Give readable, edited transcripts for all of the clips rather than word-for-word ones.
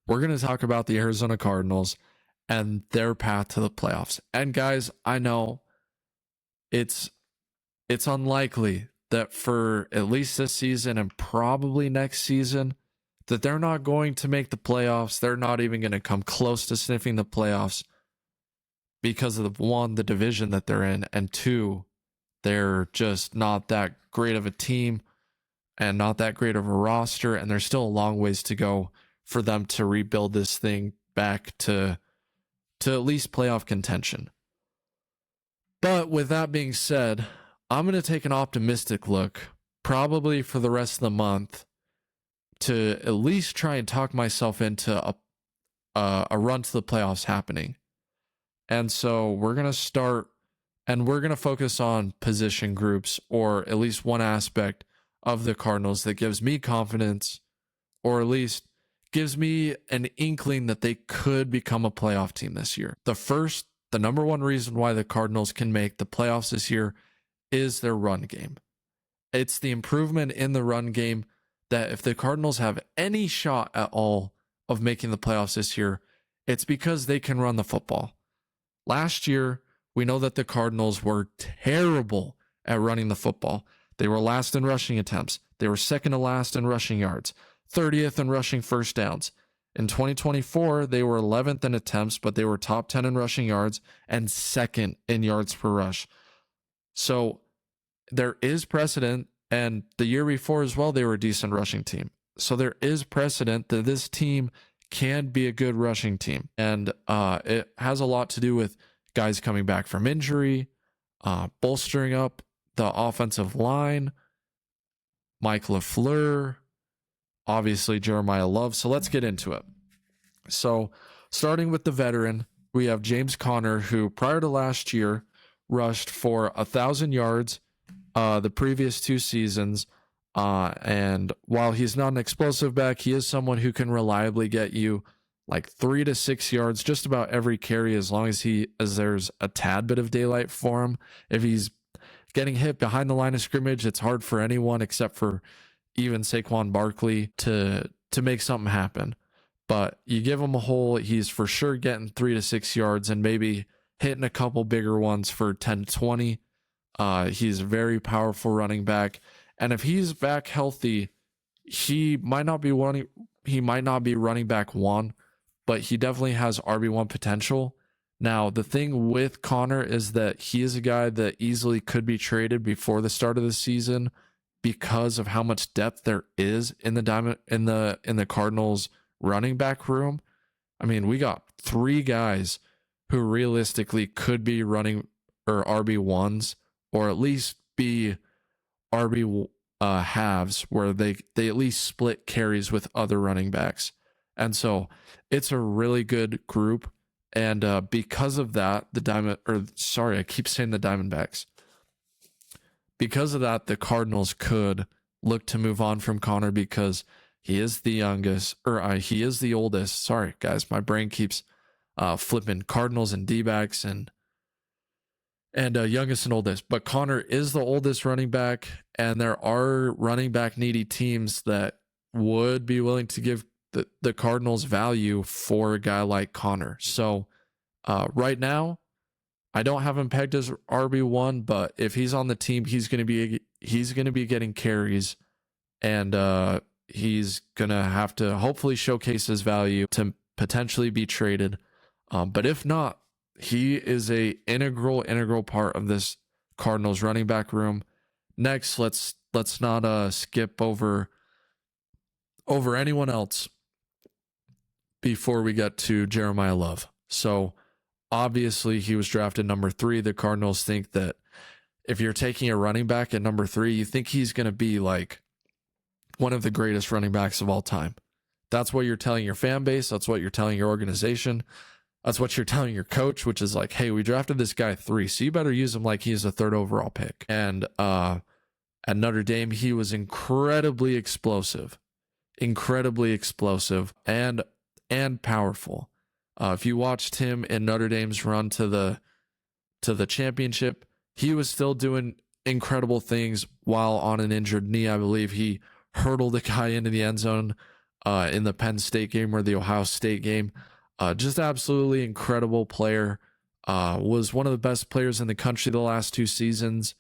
we're going to talk about the Arizona Cardinals and their path to the playoffs. And guys, I know it's unlikely that for at least this season and probably next season that they're not going to make the playoffs. They're not even going to come close to sniffing the playoffs because of the division that they're in, and two, they're just not that great of a team and not that great of a roster, and there's still a long ways to go for them to rebuild this thing back to at least playoff contention. But with that being said, I'm going to take an optimistic look, probably for the rest of the month, to at least try and talk myself into a run to the playoffs happening. And so we're going to start, and we're going to focus on position groups, or at least one aspect of the Cardinals that gives me confidence, or at least gives me an inkling that they could become a playoff team this year. The number one reason why the Cardinals can make the playoffs this year is their run game. It's the improvement in the run game that if the Cardinals have any shot at all of making the playoffs this year, it's because they can run the football. Last year, we know that the Cardinals were terrible at running the football. They were last in rushing attempts. They were second to last in rushing yards, 30th in rushing first downs. In 2024, they were 11th in attempts, but they were top 10 in rushing yards and second in yards per rush. So there is precedent, and the year before as well, they were a decent rushing team. So there is precedent that this team can be a good rushing team. And it has a lot to do with guys coming back from injury, bolstering up the offensive line, Mike LaFleur, obviously Jeremiah Love. So let's get into it. So starting with the veteran, we have James Conner, who prior to last year rushed for 1,000 yards the previous 2 seasons. And while he's not an explosive back, he is someone who can reliably get you like 3 to 6 yards just about every carry, as long as there's a tad bit of daylight for him. If he's getting hit behind the line of scrimmage, it's hard for anyone except for even Saquon Barkley to make something happen. But you give him a hole, he's for sure getting 3 to 6 yards and maybe hitting a couple bigger ones for 10 to 20. He's a very powerful running back. And if he's back healthy, he might not be running back 1, but he definitely has RB1 potential. Now, the thing with Conner is that he is a guy that easily could be traded before the start of the season because of how much depth there is in the Cardinals running back room. I mean, we got 3 guys who realistically could be running or RB1s, or at least be RB halves, where they at least split carries with other running backs. And so it's a really good group. And because of that, the Diamondbacks. Because of that, the Cardinals could look to move on from Conner because he is the youngest, he is the oldest. Sorry, guys, my brain keeps flipping Cardinals and D-backs and youngest and oldest. But Conner is the oldest running back, and there are running back needy teams that would be willing to give the Cardinals value for a guy like Conner. So right now, I don't have him pegged as RB1, but if he's on the team, he's going to be getting carries, and he's going to have to hopefully showcase his value to potentially be traded. But if not, he is a integral part of this Cardinals running back room. Next, let's not skip over anyone else before we get to Jeremiah Love. So obviously he was drafted number 3. The Cardinals think that if you're taking a running back at number 3, you think he's going to be like one of the greatest running backs of all time. That's what you're telling your fan base. That's what you're telling your organization. That's what you're telling your coach, which is like, hey, we drafted this guy 3, so you better use him like he's a 3rd overall pick. And at Notre Dame, he was incredibly explosive and powerful. If you watched him in Notre Dame's run to the championship, he was still doing incredible things while on an injured knee. I believe he hurdled a guy into the end zone in the Penn State game or the Ohio State game. Just absolutely incredible player. Was one of the best players in the country the last 2 seasons.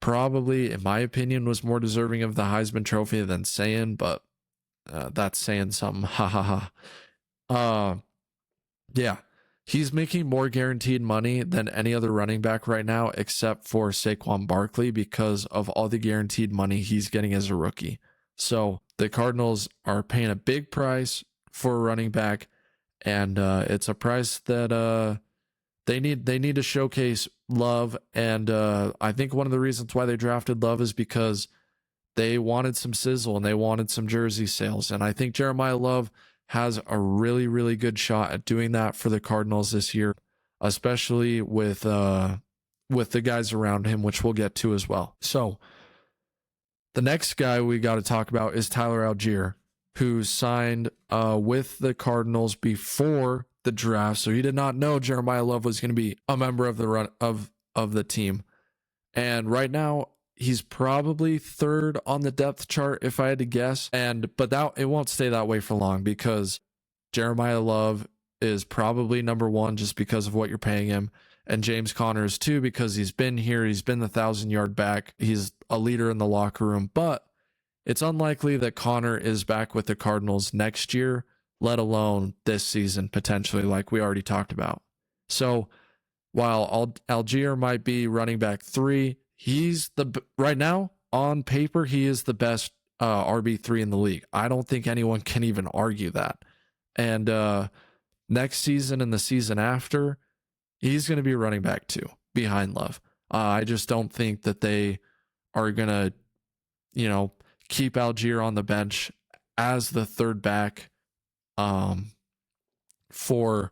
Probably, in my opinion, was more deserving of the Heisman Trophy than saying, but that's saying something. Ha ha ha. Yeah, he's making more guaranteed money than any other running back right now, except for Saquon Barkley, because of all the guaranteed money he's getting as a rookie. So the Cardinals are paying a big price for a running back, and it's a price that they need to showcase Love. And I think one of the reasons why they drafted Love is because they wanted some sizzle and they wanted some jersey sales. And I think Jeremiah Love has a really, really good shot at doing that for the Cardinals this year, especially with the guys around him, which we'll get to as well. So the next guy we got to talk about is Tyler Algier, who signed with the Cardinals before the draft. So he did not know Jeremiah Love was going to be a member of the team. And right now, he's probably third on the depth chart, if I had to guess. But it won't stay that way for long, because Jeremiah Love is probably number 1 just because of what you're paying him. And James Conner is 2 because he's been here. He's been the 1,000-yard back. He's a leader in the locker room. But it's unlikely that Conner is back with the Cardinals next year, let alone this season, potentially, like we already talked about. So while Algier might be running back 3, right now, on paper, he is the best RB3 in the league. I don't think anyone can even argue that. And next season and the season after, he's going to be running back 2 behind Love. I just don't think that they are going to, keep Algier on the bench as the third back for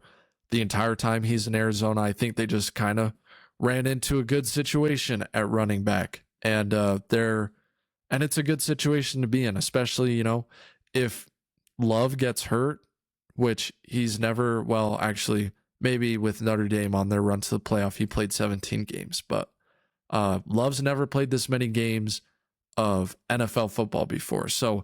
the entire time he's in Arizona. I think they just kind of ran into a good situation at running back, and it's a good situation to be in, especially, if Love gets hurt, which he's never, well, actually, maybe with Notre Dame on their run to the playoff, he played 17 games, but Love's never played this many games of NFL football before. So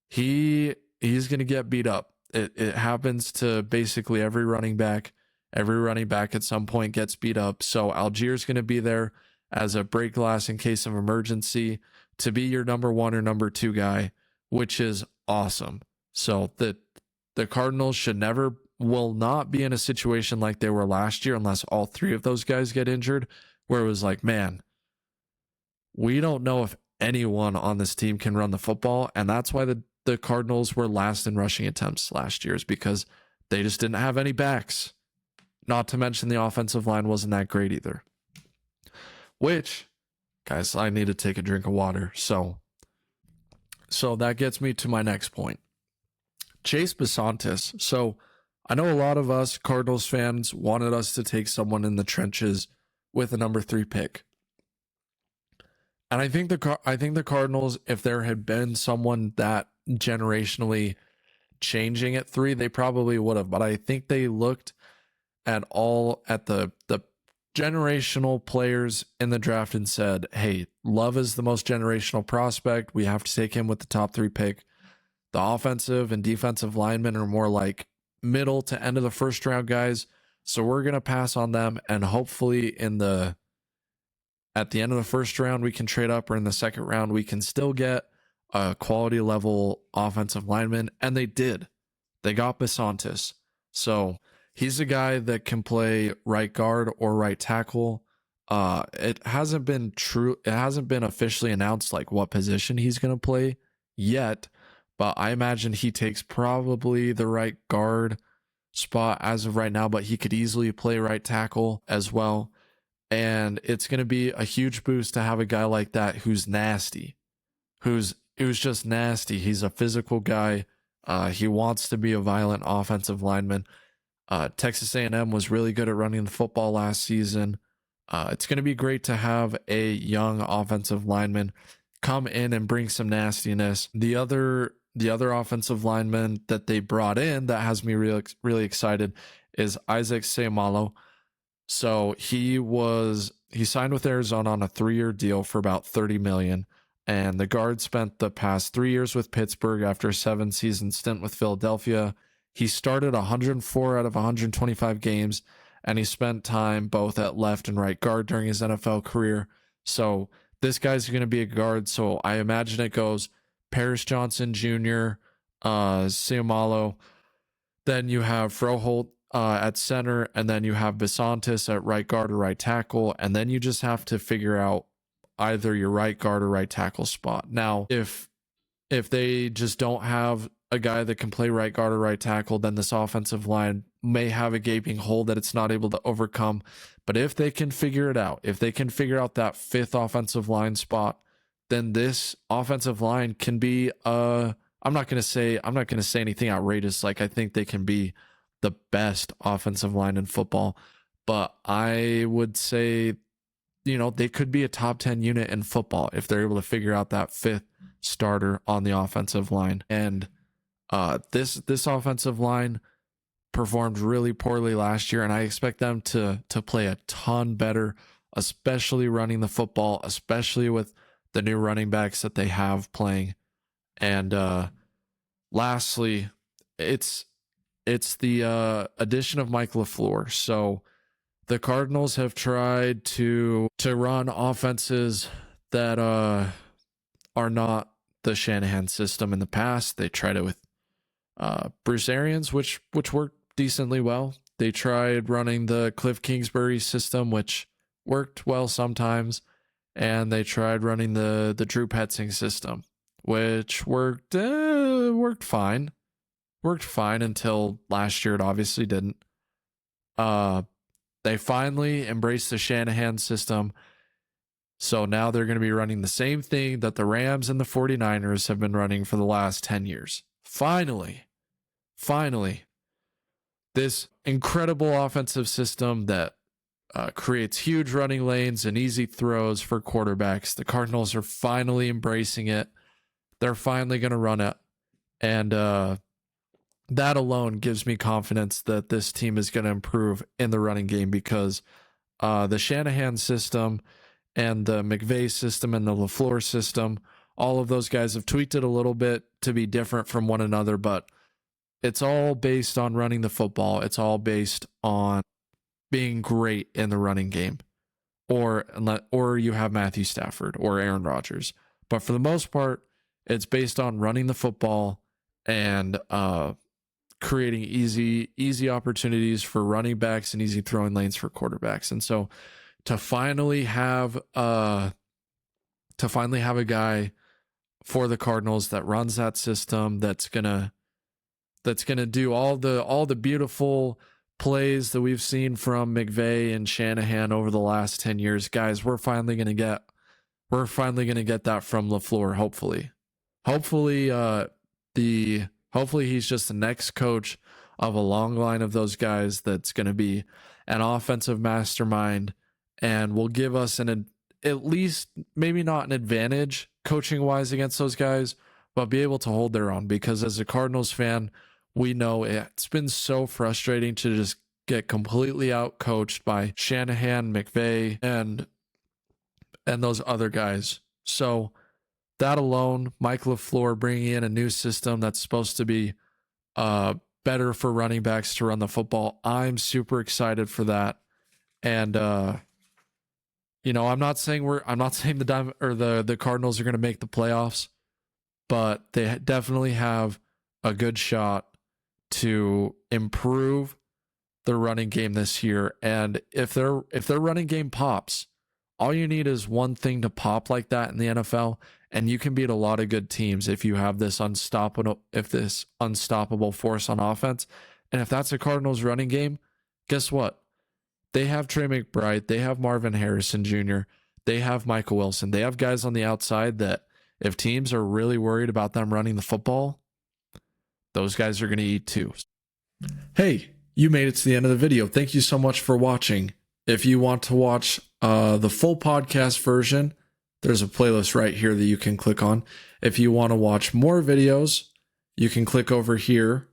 he's going to get beat up. It happens to basically every running back. Every running back at some point gets beat up. So Algier's going to be there as a break glass in case of emergency to be your number 1 or number 2 guy, which is awesome. So the Cardinals will not be in a situation like they were last year unless all 3 of those guys get injured, where it was like, man, we don't know if anyone on this team can run the football. And that's why the Cardinals were last in rushing attempts last year, is because they just didn't have any backs. Not to mention the offensive line wasn't that great either. Which, guys, I need to take a drink of water. So that gets me to my next point. Chase Bisontis. So I know a lot of us Cardinals fans wanted us to take someone in the trenches with a number 3 pick. And I think the Cardinals, if there had been someone that generationally changing at 3, they probably would have. But I think they looked at the generational players in the draft and said, hey, Love is the most generational prospect. We have to take him with the top 3 pick. The offensive and defensive linemen are more like middle to end of the first round guys. So we're going to pass on them. And hopefully at the end of the first round, we can trade up, or in the second round, we can still get a quality level offensive lineman. And they did. They got Bisontis. So he's a guy that can play right guard or right tackle. It hasn't been officially announced like what position he's going to play yet, but I imagine he takes probably the right guard spot as of right now, but he could easily play right tackle as well. And it's going to be a huge boost to have a guy like that who's nasty, who's just nasty. He's a physical guy. He wants to be a violent offensive lineman. Texas A&M was really good at running the football last season. It's going to be great to have a young offensive lineman come in and bring some nastiness. The other offensive lineman that they brought in that has me really, really excited is Isaac Seumalo. So he signed with Arizona on a 3-year deal for about $30 million. And the guard spent the past 3 years with Pittsburgh after a 7-season stint with Philadelphia. He started 104 out of 125 games, and he spent time both at left and right guard during his NFL career. So this guy's going to be a guard. So I imagine it goes Paris Johnson Jr., Siamalo. Then you have Froholt at center, and then you have Bisantis at right guard or right tackle. And then you just have to figure out either your right guard or right tackle spot. Now, if they just don't have a guy that can play right guard or right tackle, then this offensive line may have a gaping hole that it's not able to overcome. But if they can figure it out, if they can figure out that fifth offensive line spot, then this offensive line can be I'm not gonna say anything outrageous. Like, I think they can be the best offensive line in football, but I would say, they could be a top 10 unit in football if they're able to figure out that fifth starter on the offensive line. And this offensive line performed really poorly last year, and I expect them to play a ton better, especially running the football, especially with the new running backs that they have playing. And lastly, it's the addition of Mike LaFleur. So the Cardinals have tried to run offenses that are not the Shanahan system in the past. They tried it with Bruce Arians, which worked decently well. They tried running the Cliff Kingsbury system, which worked well sometimes, and they tried running the Drew Petzing system, which worked fine. Worked fine until last year. It obviously didn't. They finally embraced the Shanahan system. So now they're going to be running the same thing that the Rams and the 49ers have been running for the last 10 years. Finally, this incredible offensive system that creates huge running lanes and easy throws for quarterbacks. The Cardinals are finally embracing it. They're finally going to run it. And that alone gives me confidence that this team is going to improve in the running game, because the Shanahan system and the McVay system and the LaFleur system, all of those guys have tweaked it a little bit to be different from one another, but it's all based on running the football. It's all based on being great in the running game, or you have Matthew Stafford or Aaron Rodgers. But for the most part, it's based on running the football and creating easy opportunities for running backs and easy throwing lanes for quarterbacks. And so to finally have a guy for the Cardinals that runs that system, that's gonna do all the beautiful plays that we've seen from McVay and Shanahan over the last 10 years, guys, we're finally gonna get that from LaFleur. Hopefully he's just the next coach of a long line of those guys that's going to be an offensive mastermind and will give us at least maybe not an advantage coaching wise against those guys, but be able to hold their own. Because as a Cardinals fan, we know it's been so frustrating to just get completely out coached by Shanahan, McVay, and those other guys. So that alone, Mike LaFleur bringing in a new system that's supposed to be better for running backs to run the football. I'm super excited for that. And I'm not saying the Cardinals are going to make the playoffs, but they definitely have a good shot to improve the running game this year. And if their running game pops, all you need is one thing to pop like that in the NFL, and you can beat a lot of good teams if you have this unstoppable force on offense. And if that's a Cardinals running game, guess what? They have Trey McBride, they have Marvin Harrison Jr., they have Michael Wilson. They have guys on the outside that if teams are really worried about them running the football, those guys are going to eat too. Hey, you made it to the end of the video. Thank you so much for watching. If you want to watch the full podcast version, there's a playlist right here that you can click on. If you want to watch more videos, you can click over here.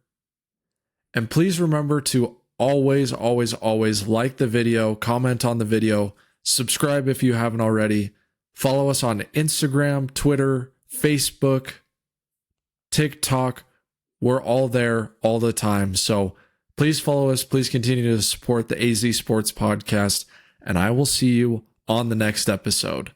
And please remember to always like the video, comment on the video, subscribe if you haven't already. Follow us on Instagram, Twitter, Facebook, TikTok. We're all there all the time. So please follow us. Please continue to support the AZ Sports Podcast. And I will see you on the next episode.